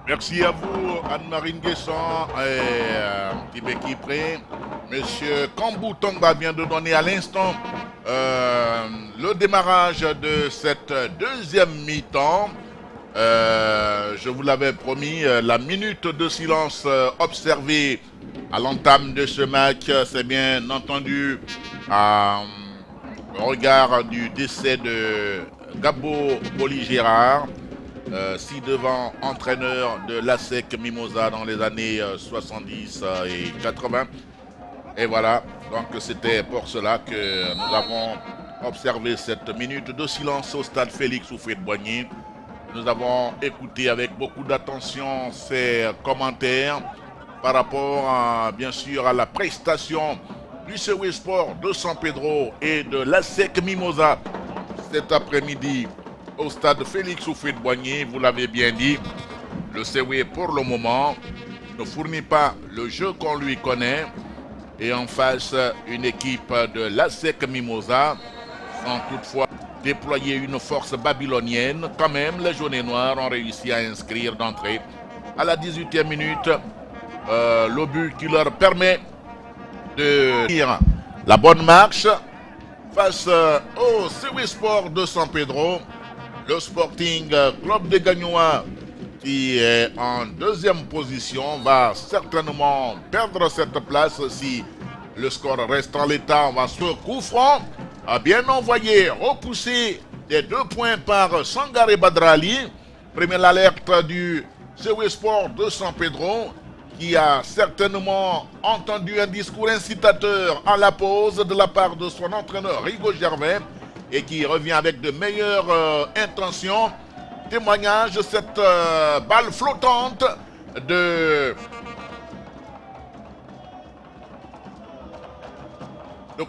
Merci à vous, Anne-Marie Nguesson et Tibeki Pré. Monsieur Kambou Tongba vient de donner à l'instant le démarrage de cette deuxième mi-temps. Je vous l'avais promis, la minute de silence observée à l'entame de ce match, c'est bien entendu au regard du décès de Gabo Boli-Gérard, ci-devant entraîneur de l'ASEC Mimosa dans les années 70 et 80. Et voilà, donc c'était pour cela que nous avons observé cette minute de silence au stade Félix Houphouët-Boigny. Nous avons écouté avec beaucoup d'attention ces commentaires par rapport bien sûr à la prestation du CW Sport de San Pedro et de l'ASEC Mimosa cet après-midi au stade Félix Houphouët-Boigny. Vous l'avez bien dit, le CW pour le moment ne fournit pas le jeu qu'on lui connaît, et en face une équipe de l'ASEC Mimosa sans toutefois déployer une force babylonienne. Quand même, les jaunes et noirs ont réussi à inscrire d'entrée à la 18e minute le but qui leur permet de tenir la bonne marche face au CW Sport de San Pedro. Le Sporting Club de Gagnoa, qui est en deuxième position, va certainement perdre cette place si le score reste en l'état. On va se coup franc, a bien envoyé, repoussé des 2 points par Sangaré Badrali. Première alerte du CW Sport de San Pedro, qui a certainement entendu un discours incitateur à la pause de la part de son entraîneur Rigo Gervais, et qui revient avec de meilleures intentions. Témoignage de cette balle flottante de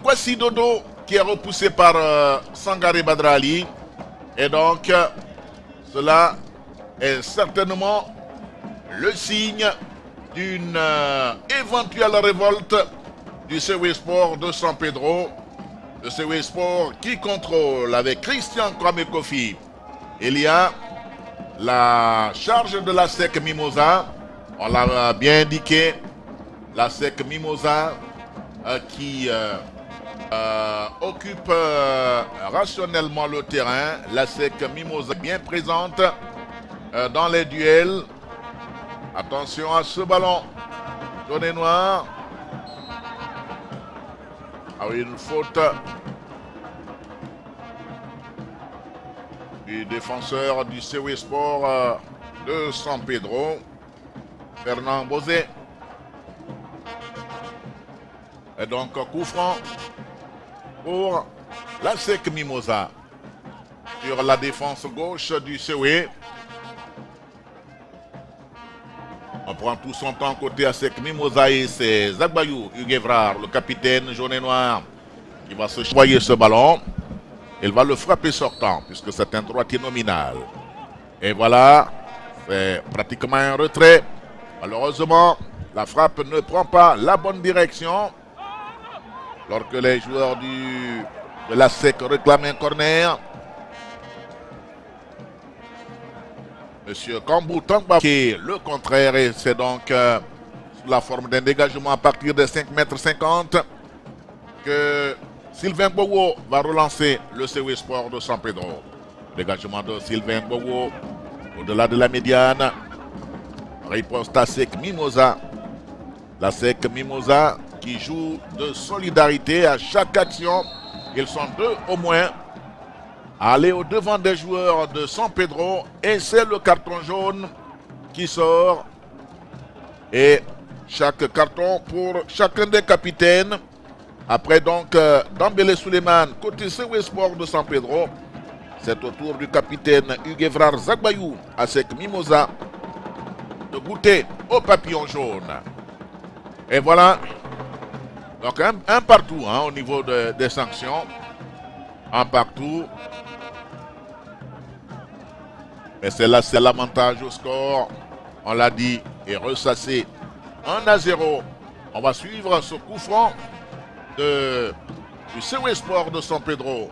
Kwasi Dodo, qui est repoussé par Sangaré Badrali. Et donc, cela est certainement le signe d'une éventuelle révolte du CW Sport de San Pedro. Le CW Sport qui contrôle avec Christian Kwamekofi. Il y a la charge de la SEC Mimosa, on l'a bien indiqué, la SEC Mimosa qui occupe rationnellement le terrain. La SEC Mimosa bien présente dans les duels. Attention à ce ballon. Jaune noir. Ah oui, une faute du défenseur du CW Sport de San Pedro, Fernand Bozé. Et donc coup franc pour la SEC Mimosa sur la défense gauche du CW. On prend tout son temps côté ASEC Mimosa et c'est Zagbayou Hugues-Evrard, le capitaine jaune et noir, qui va se choyer ce ballon. Il va le frapper sortant puisque c'est un droitier nominal. Et voilà, c'est pratiquement un retrait. Malheureusement, la frappe ne prend pas la bonne direction. Lorsque les joueurs de la SEC réclament un corner. Monsieur Kambou Tongba qui est le contraire, et c'est donc sous la forme d'un dégagement à partir de 5,50 m que Sylvain Bowo va relancer le CW Sport de San Pedro. Dégagement de Sylvain Bowo au-delà de la médiane. Riposte à SEC Mimosa. La SEC Mimosa qui joue de solidarité à chaque action. Ils sont 2 au moins à aller au devant des joueurs de San Pedro, et c'est le carton jaune qui sort. Et chaque carton pour chacun des capitaines. Après donc Dambélé Suleiman côté CW Sport de San Pedro, c'est au tour du capitaine Hugues-Evrard Zagbayou à SEC Mimosa de goûter au papillon jaune. Et voilà, donc un partout au niveau des sanctions. Un partout. Mais c'est là, c'est l'avantage au score. On l'a dit, et ressassé 1-0. On va suivre ce coup franc du CW Sport de San Pedro.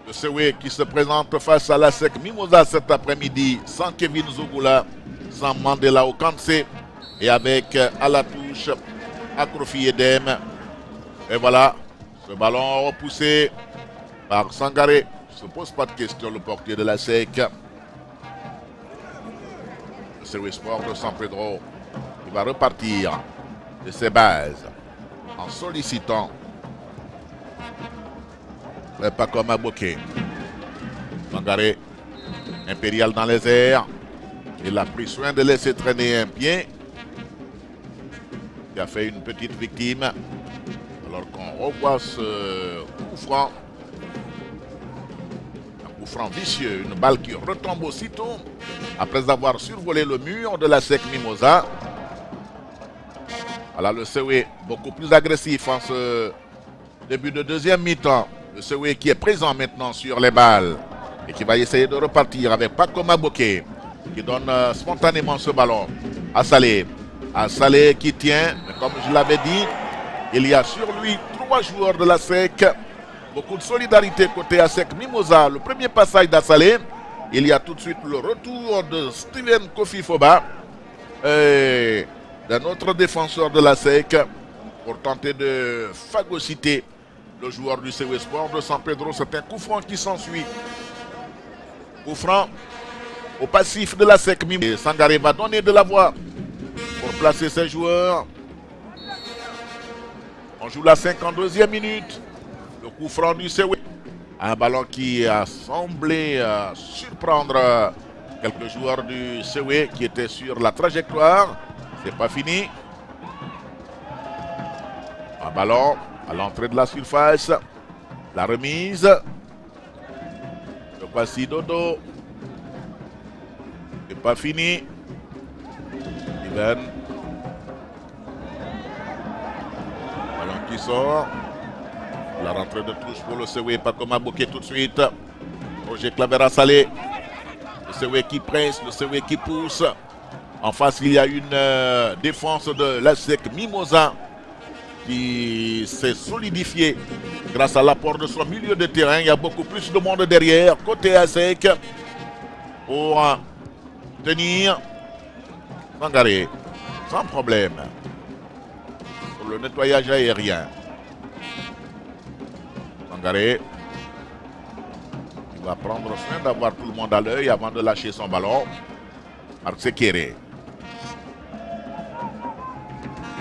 Le CW qui se présente face à la SEC Mimosa cet après-midi sans Kevin Zougoula, Alexandre Mandela Okanse et avec à la touche Akrofi Edem. Et voilà, ce ballon repoussé par Sangaré. Ne se pose pas de question le portier de la SEC. Le CW Sport de San Pedro qui va repartir de ses bases en sollicitant le Paco Maboké. Sangaré, Impérial dans les airs. Il a pris soin de laisser traîner un pied qui a fait une petite victime. Alors qu'on revoit ce coup franc. Un coup franc vicieux, une balle qui retombe aussitôt après avoir survolé le mur de la SEC Mimosa. Voilà le CW beaucoup plus agressif en ce début de deuxième mi-temps. Le CW qui est présent maintenant sur les balles et qui va essayer de repartir avec Paco Maboké qui donne spontanément ce ballon à Salé. À Salé qui tient, mais comme je l'avais dit, il y a sur lui 3 joueurs de la SEC. Beaucoup de solidarité côté ASEC Mimosa. Le premier passage d'Assalé. Il y a tout de suite le retour de Steven Kofi Foba et d'un autre défenseur de la SEC pour tenter de phagocyter le joueur du CW Sport de San Pedro. C'est un coup franc qui s'ensuit. Coup franc au passif de la SEC Mimosa. Et Sangaré va donner de la voix pour placer ses joueurs. On joue la 52e minute. Le coup franc du CW. Un ballon qui a semblé surprendre quelques joueurs du CW qui étaient sur la trajectoire. C'est pas fini. Un ballon à l'entrée de la surface. La remise. Le voici Dodo. C'est pas fini. Steven. Ballon qui sort. La rentrée de touche pour le CW, Paco Maboké tout de suite. Roger Clavera Salé. Le CW qui presse, le CW qui pousse. En face, il y a une défense de l'ASEC Mimosa qui s'est solidifiée grâce à l'apport de son milieu de terrain. Il y a beaucoup plus de monde derrière, côté ASEC, pour tenir Sangaré sans problème pour le nettoyage aérien. Sangaré, il va prendre soin d'avoir tout le monde à l'œil avant de lâcher son ballon. Marc Sekere.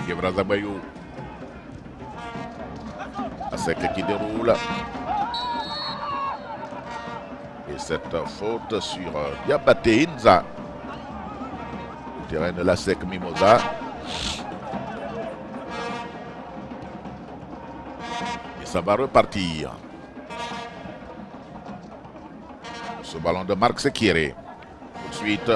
Guevara Zabayou. ASEC qui déroule. Et cette faute sur Diabaté Inza. Le terrain de l'ASEC Mimosa. Ça va repartir. Ce ballon de Marc Sekire. Tout de suite.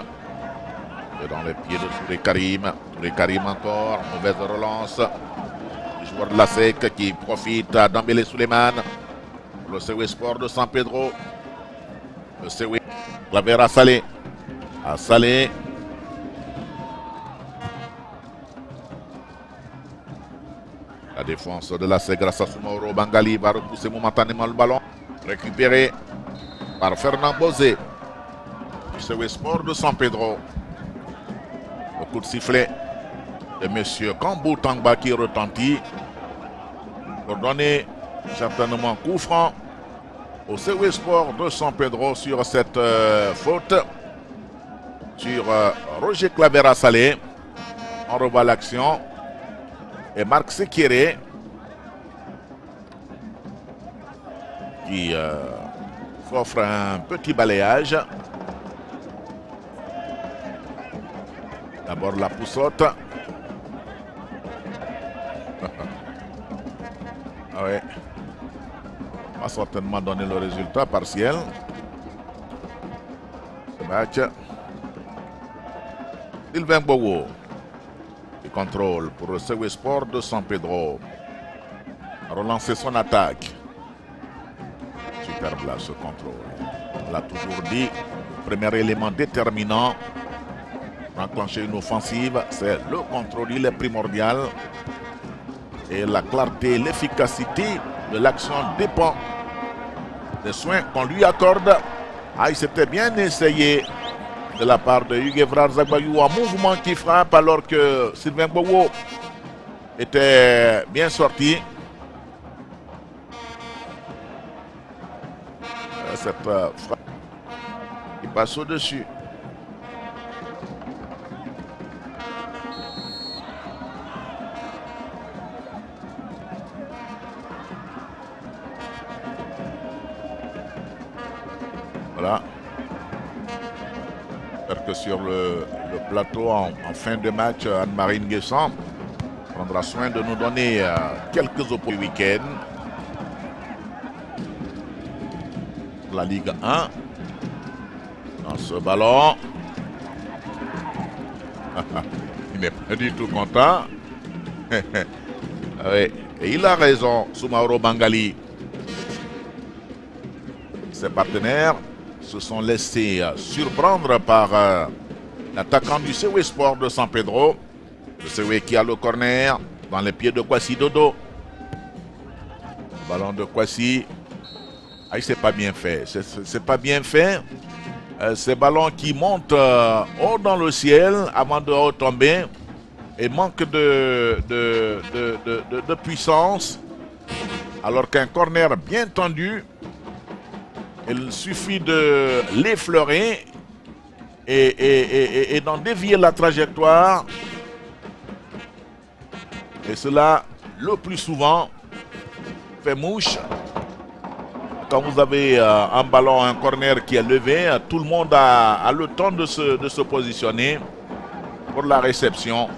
Dans les pieds de Touré Karim. Touré Karim encore. Mauvaise relance. Le joueur de la SEC qui profite d'Ambélé Suleiman. Le CW Sport de San Pedro. Le CW Clavera Salé. À Salé. La défense de la SEC grâce à Soumaoro Bangali va repousser momentanément le ballon. Récupéré par Fernand Bozé. Du CW Sport de San Pedro. Le coup de sifflet de M. Kambou Tangba qui retentit pour donner certainement coup franc au CW Sport de San Pedro sur cette faute sur Roger Clavera Salé. On revoit l'action. Et Marc Sekire qui s'offre un petit balayage. D'abord la poussotte. Ah ouais. Va certainement donner le résultat partiel. Ce match. Sylvain Bowo. Il contrôle pour le CW Sport de San Pedro. Relancer son attaque. Superbe là ce contrôle. On l'a toujours dit. Le premier élément déterminant pour enclencher une offensive, c'est le contrôle. Il est primordial. Et la clarté, l'efficacité de l'action dépend des soins qu'on lui accorde. Ah, il s'était bien essayé de la part de Hugues Evrard Zagbayou en mouvement qui frappe alors que Sylvain Bowo était bien sorti. Cette frappe qui passe au-dessus. Voilà. J'espère que sur le plateau en fin de match, Anne-Marie Nguessan prendra soin de nous donner quelques opos du week-end. La Ligue 1. Dans ce ballon. Il n'est pas du tout content. Oui. Et il a raison, Soumaoro Bangali. Ses partenaires se sont laissés surprendre par l'attaquant du CW Sport de San Pedro. Le CW qui a le corner dans les pieds de Kwasi Dodo. Ballon de Kwasi. Ah, c'est pas bien fait. C'est pas bien fait. Ces ballons qui montent haut dans le ciel avant de retomber et manque de puissance. Alors qu'un corner bien tendu, il suffit de l'effleurer et d'en dévier la trajectoire. Et cela, le plus souvent, fait mouche. Quand vous avez un ballon, un corner qui est levé, tout le monde a le temps de se positionner pour la réception.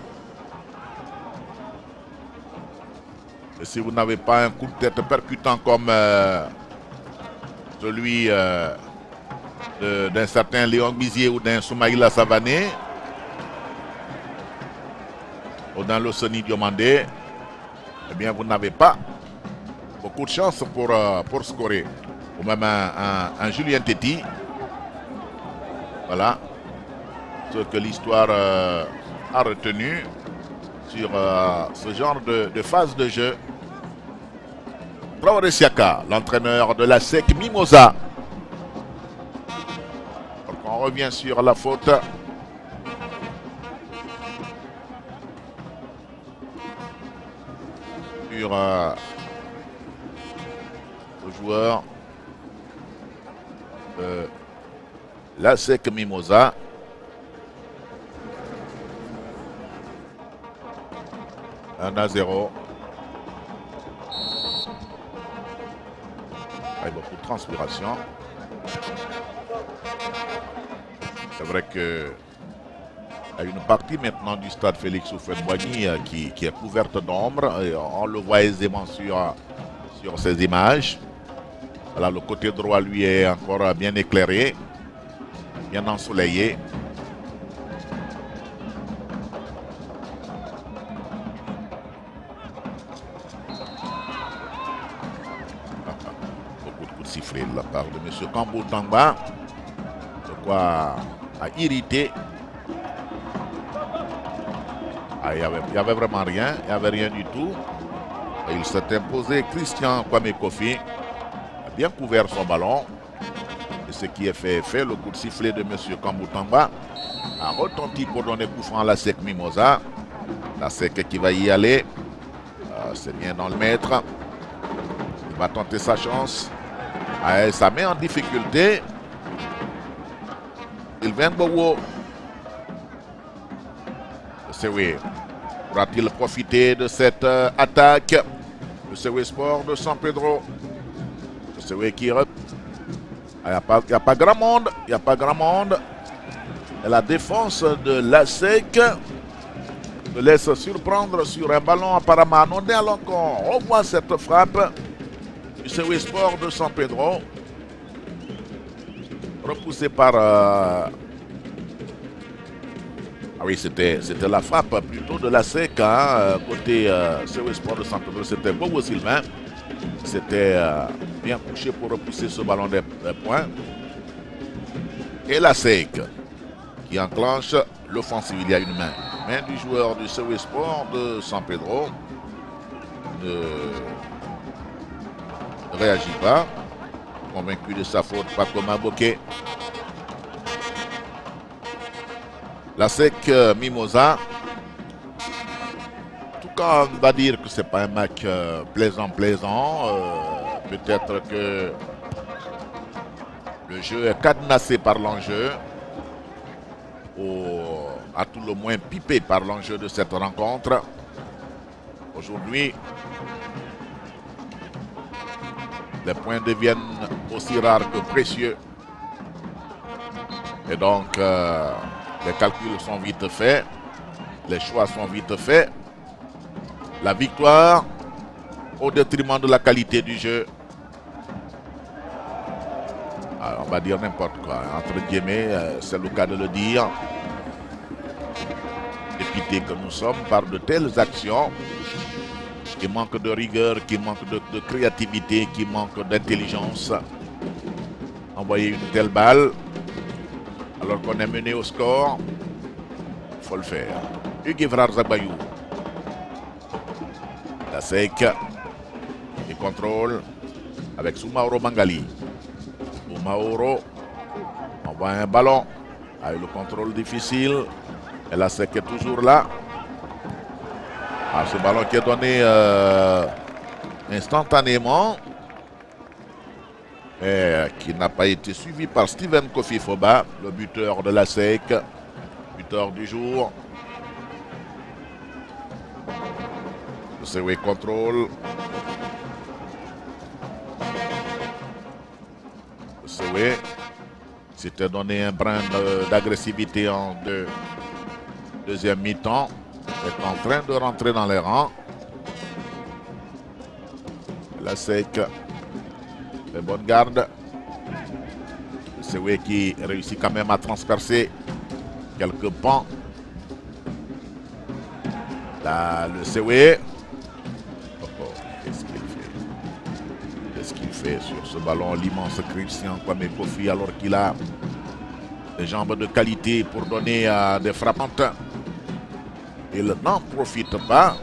Et si vous n'avez pas un coup de tête percutant comme celui d'un certain Léon Bizier ou d'un Soumaïla Savané ou d'un Losoni Diomandé, eh bien vous n'avez pas beaucoup de chance pour scorer. Ou même un Julien Téti. Voilà ce que l'histoire a retenu sur ce genre de phase de jeu. Traoré Siaka, l'entraîneur de la SEC Mimosa. Donc on revient sur la faute. Sur le joueur de la SEC Mimosa. Un à 0. Avec beaucoup de transpiration. C'est vrai que il y a une partie maintenant du stade Félix Houphouët-Boigny qui est couverte d'ombre. On le voit aisément sur ces images. Voilà, le côté droit lui est encore bien éclairé, bien ensoleillé. Sifflé de la part de M. Kambo Tangba, de quoi a irrité. Ah, il n'y avait vraiment rien, il n'y avait rien du tout. Et il s'est imposé. Christian Kwame Kofi a bien couvert son ballon. Et ce qui est fait est fait. Le coup de sifflet de M. Kambo Tangba a retenti pour donner coup franc à la SEC Mimosa. La SEC qui va y aller. C'est bien dans le maître. Il va tenter sa chance. Ça met en difficulté Sylvain Bowo. C'est oui. Pourra-t-il profiter de cette attaque? Le CW Sport de San Pedro. Le CW qui... Il n'y a pas grand monde. Il n'y a pas grand monde. Et la défense de la SEC se laisse surprendre sur un ballon apparemment anodin alors qu'on revoit cette frappe du CW Sport de San Pedro, repoussé par... Ah oui, c'était la frappe plutôt de la SEC, hein, côté CW Sport de San Pedro. C'était Bobo Sylvain. C'était bien couché pour repousser ce ballon des points. Et la SEC qui enclenche l'offensive. Il y a une main. Main du joueur du CW Sport de San Pedro. Ne réagit pas. Convaincu de sa faute, Paco Maboké. La SEC Mimosa. En tout cas, on va dire que c'est pas un match plaisant. Peut-être que le jeu est cadenassé par l'enjeu, ou à tout le moins pipé par l'enjeu de cette rencontre. Aujourd'hui, les points deviennent aussi rares que précieux. Et donc, les calculs sont vite faits, les choix sont vite faits. La victoire au détriment de la qualité du jeu. Alors, on va dire n'importe quoi, entre guillemets, c'est le cas de le dire. Dépité que nous sommes par de telles actions qui manquent de rigueur, qui manquent de créativité, qui manquent d'intelligence. Envoyer une telle balle alors qu'on est mené au score, il faut le faire. Hugues Evrard Zabayou. La SEC qui contrôle avec Soumaoro Mangali. Soumaoro envoie un ballon avec le contrôle difficile. Et la SEC est toujours là. Ce ballon qui est donné instantanément et qui n'a pas été suivi par Steven Kofi Foba, le buteur de la SEC, buteur du jour. Le CW contrôle. Le CW s'était donné un brin d'agressivité en deuxième mi-temps. Est en train de rentrer dans les rangs. La SEC, les bonnes gardes. Le CW qui réussit quand même à transpercer quelques pans. Là, le CW. Qu'est-ce qu'il fait? Qu'est-ce qu'il fait sur ce ballon? L'immense Christian Kwame Kofi, alors qu'il a des jambes de qualité pour donner des frappantes. Il n'en profite pas.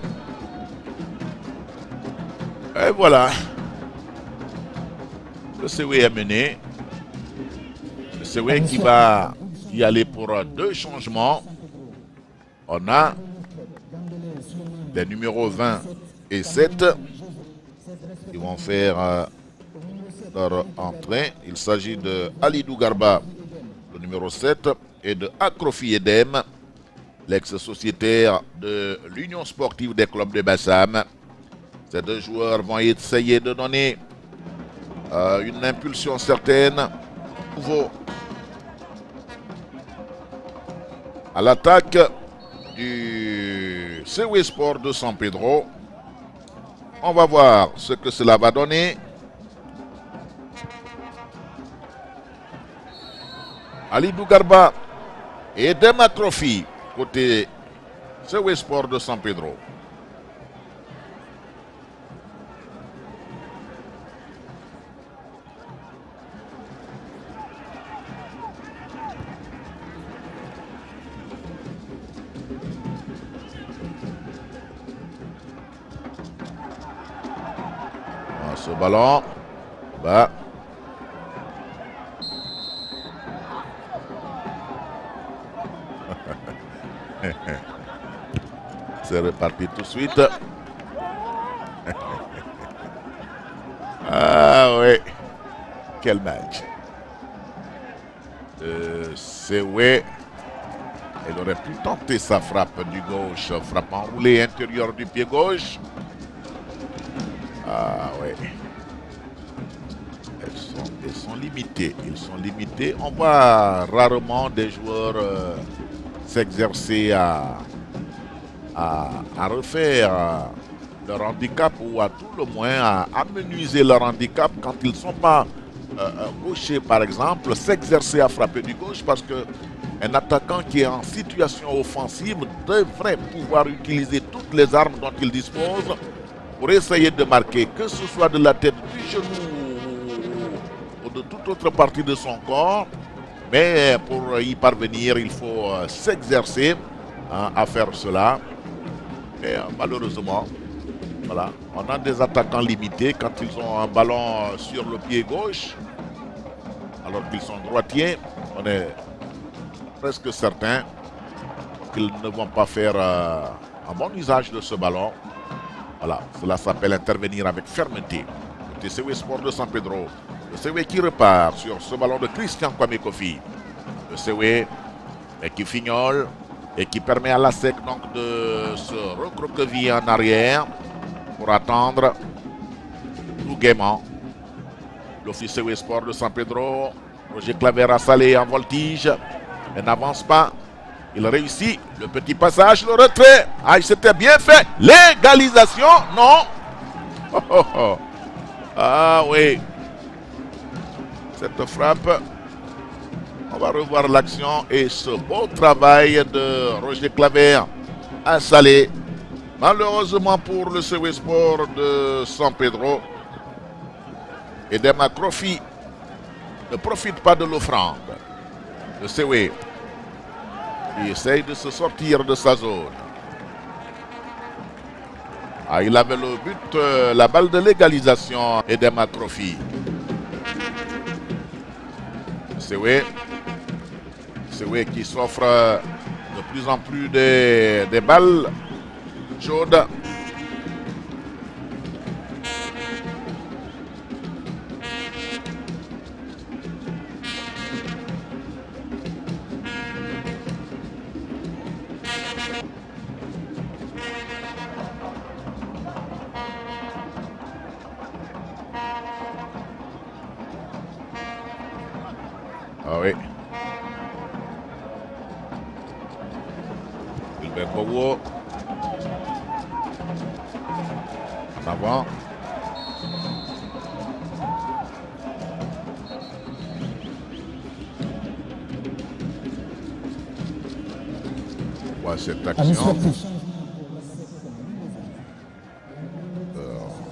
Et voilà. Le CW est mené. Le CW qui va y aller pour deux changements. On a les numéros 20 et 7 qui vont faire leur entrée. Il s'agit de Alidou Garba, le numéro 7, et de Akrofi Edem, l'ex-sociétaire de l'Union sportive des clubs de Bassam. Ces deux joueurs vont essayer de donner une impulsion certaine nouveau à l'attaque du CW Sport de San Pedro. On va voir ce que cela va donner. Alidou Garba et Edem Akrofi côté CW Sport de San Pedro. Ce ballon va c'est reparti tout de suite. Ah oui, quel match. C'est ouais. Il aurait pu tenter sa frappe du gauche, frappe enroulée intérieur du pied gauche. Ah oui. Ils sont limités. Ils sont limités. On voit rarement des joueurs s'exercer à refaire leur handicap ou à tout le moins à amenuiser leur handicap quand ils ne sont pas gauchers par exemple, s'exercer à frapper du gauche parce qu'un attaquant qui est en situation offensive devrait pouvoir utiliser toutes les armes dont il dispose pour essayer de marquer, que ce soit de la tête, du genou ou de toute autre partie de son corps. Mais pour y parvenir, il faut s'exercer à faire cela. Et malheureusement, voilà, on a des attaquants limités quand ils ont un ballon sur le pied gauche, alors qu'ils sont droitiers. On est presque certain qu'ils ne vont pas faire un bon usage de ce ballon. Voilà, cela s'appelle intervenir avec fermeté. Le TCW Sport de San Pedro. Le CW qui repart sur ce ballon de Christian Kwame Kofi. Le CW qui fignole et qui permet à la SEC donc de se recroqueviller en arrière pour attendre tout gaiement l'office CW Sport de San Pedro. Roger Claver a salé en voltige et n'avance pas. Il réussit le petit passage, le retrait. Ah, c'était bien fait. L'égalisation, non. Oh, oh, oh. Ah oui. Cette frappe. On va revoir l'action et ce beau travail de Roger Claver à Salé. Malheureusement pour le CW Sport de San Pedro, Edema Krofi ne profite pas de l'offrande. Le CW il essaye de se sortir de sa zone. Ah, il avait le but, la balle de l'égalisation, Edema Krofi. CW qui s'offre de plus en plus des balles chaudes. Ah oui. Gilbert Bowo. En avant. Voilà cette action.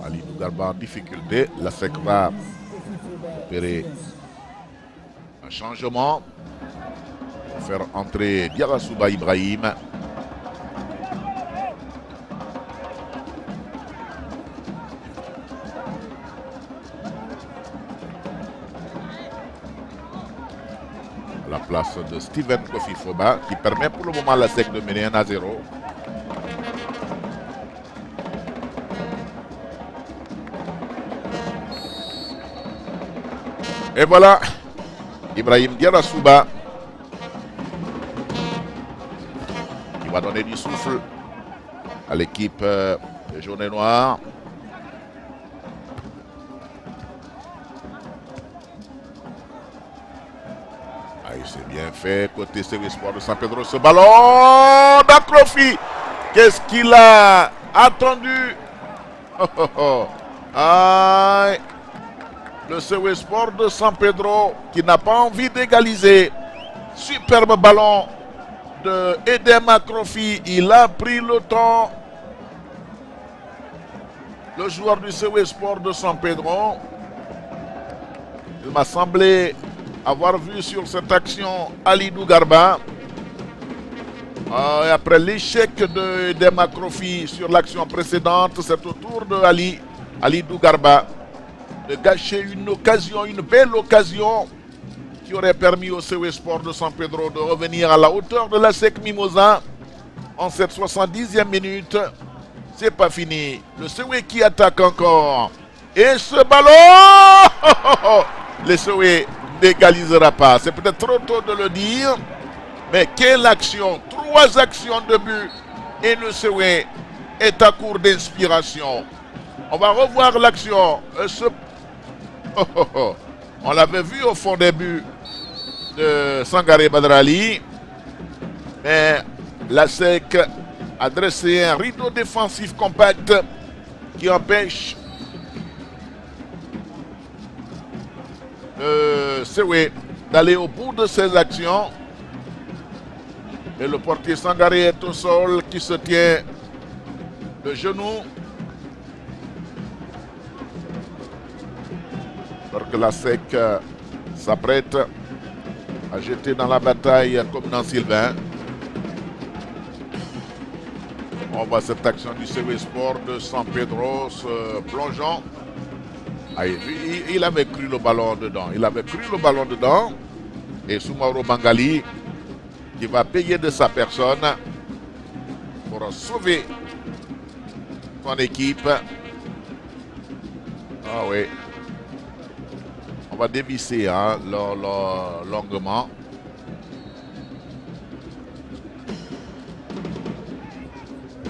Ali Dougarba en difficulté. La SEC va opérer un changement pour faire entrer Diarasouba Ibrahim. À la place de Steven Kofi Foba qui permet pour le moment à la SEC de mener 1-0. Et voilà Ibrahim Diarasouba qui va donner du souffle à l'équipe des jaunes et noirs. Ah, c'est bien fait côté CW Sport de San Pedro. Ce ballon d'Akrofi. Qu'est-ce qu'il a attendu? Oh, oh, oh. Aïe. Le CW Sport de San Pedro qui n'a pas envie d'égaliser. Superbe ballon de Edem Akrofi. Il a pris le temps. Le joueur du CW Sport de San Pedro. Il m'a semblé avoir vu sur cette action Ali Dougarba. Après l'échec de Edem Akrofi sur l'action précédente, c'est au tour de Ali Dougarba de gâcher une occasion, une belle occasion qui aurait permis au CW Sport de San Pedro de revenir à la hauteur de la SEC Mimosa en cette 70e minute. C'est pas fini. Le CW qui attaque encore. Et ce ballon, le CW n'égalisera pas. C'est peut-être trop tôt de le dire. Mais quelle action. 3 actions de but. Et le CW est à court d'inspiration. On va revoir l'action. On l'avait vu au fond des buts de Sangaré Badrali. Mais la SEC a dressé un rideau défensif compact qui empêche le CW d'aller au bout de ses actions. Et le portier Sangaré est au sol qui se tient de genoux. Alors que la SEC s'apprête à jeter dans la bataille comme dans Sylvain. On voit cette action du CW Sport de San Pedro se plongeant. Ah, il avait cru le ballon dedans. Il avait cru le ballon dedans. Et Soumaoro Bangali qui va payer de sa personne pour sauver son équipe. Ah oui. On va dévisser hein, longuement.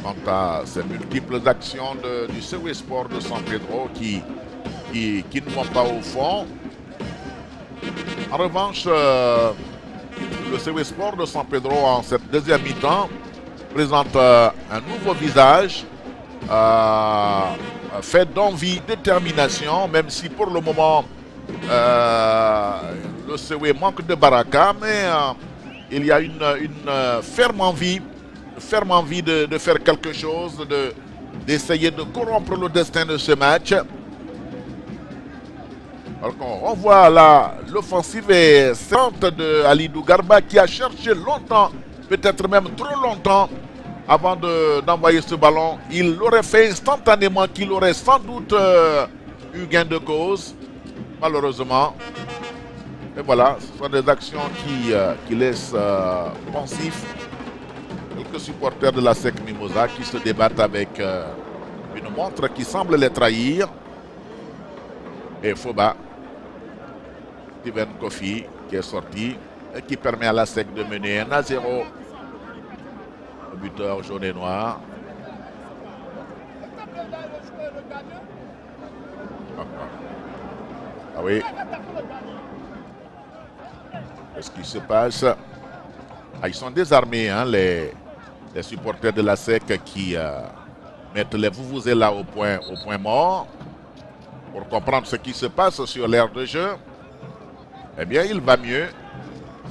Quant à ces multiples actions du CW Sport de San Pedro qui ne vont pas au fond. En revanche, le CW Sport de San Pedro en cette deuxième mi-temps présente un nouveau visage, fait d'envie, détermination, même si pour le moment le CW manque de baraka, mais il y a une ferme envie de faire quelque chose, d'essayer de corrompre le destin de ce match. Alors qu'on revoit là l'offensive excellente de Alidou Garba qui a cherché longtemps, peut-être même trop longtemps, avant d'envoyer ce ballon. Il l'aurait fait instantanément, qu'il aurait sans doute eu gain de cause, malheureusement. Et voilà, ce sont des actions qui laissent pensifs quelques supporters de la SEC Mimosa qui se débattent avec une montre qui semble les trahir. Et Foba, Steven Kofi qui est sorti et qui permet à la SEC de mener 1-0 au buteur jaune et noir. Ah oui. Qu'est-ce qui se passe? Ah, ils sont désarmés, hein, les supporters de la SEC qui mettent les vuvuzelas au point mort pour comprendre ce qui se passe sur l'aire de jeu. Eh bien, il va mieux.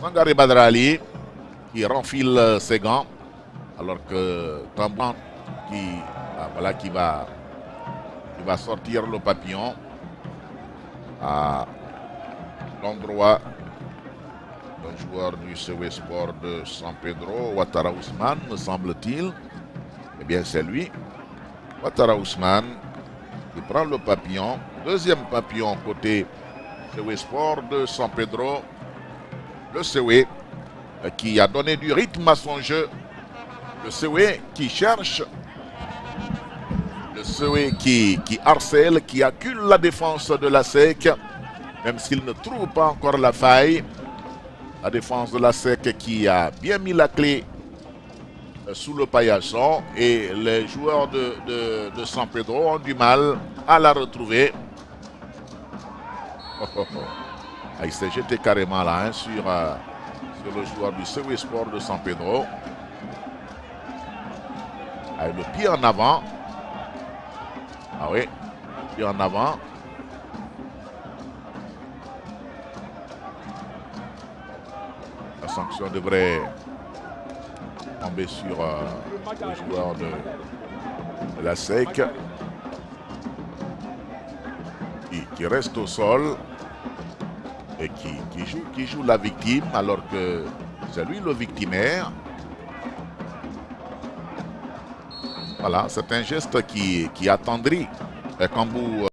Sangare Badrali qui renfile ses gants alors que Tamban qui va sortir le papillon à l'endroit d'un joueur du CW Sport de San Pedro, Ouattara Ousmane, me semble-t-il. Eh bien, c'est lui, Ouattara Ousmane, qui prend le papillon. Deuxième papillon côté CW Sport de San Pedro. Le CW qui a donné du rythme à son jeu. Le CW qui cherche. Le CW qui harcèle, qui accule la défense de la SEC, même s'il ne trouve pas encore la faille. La défense de la SEC qui a bien mis la clé sous le paillasson et les joueurs de San Pedro ont du mal à la retrouver. Ah, il s'est jeté carrément là hein, sur le joueur du CW Sport de San Pedro. Ah, le pied en avant. Ah oui, pied en avant. La sanction devrait tomber sur le joueur de la SEC qui reste au sol et qui joue la victime alors que c'est lui le victimaire. Voilà, c'est un geste qui attendrit Kambou.